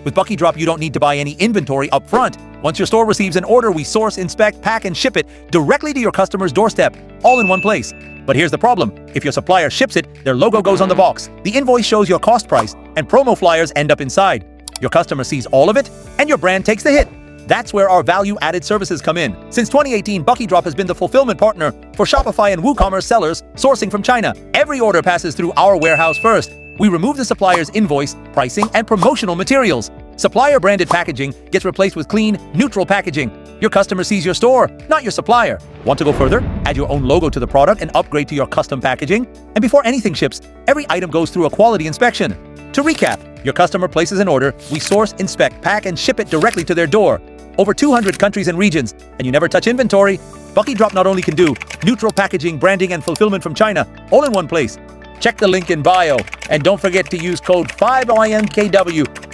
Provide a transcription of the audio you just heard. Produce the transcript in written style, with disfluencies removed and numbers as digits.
With BuckyDrop, you don't need to buy any inventory up front. Once your store receives an order, we source, inspect, pack, and ship it directly to your customer's doorstep, all in one place. But here's the problem. If your supplier ships it, their logo goes on the box, the invoice shows your cost price, and promo flyers end up inside. Your customer sees all of it, and your brand takes the hit. That's where our value-added services come in. Since 2018, BuckyDrop has been the fulfillment partner for Shopify and WooCommerce sellers sourcing from China. Every order passes through our warehouse first. We remove the supplier's invoice, pricing, and promotional materials. Supplier-branded packaging gets replaced with clean, neutral packaging. Your customer sees your store, not your supplier. Want to go further? Add your own logo to the product and upgrade to your custom packaging. And before anything ships, every item goes through a quality inspection. To recap, your customer places an order, we source, inspect, pack, and ship it directly to their door. Over 200 countries and regions, and you never touch inventory. BuckyDrop not only can do neutral packaging, branding, and fulfillment from China, all in one place. Check the link in bio, and don't forget to use code 5IMKW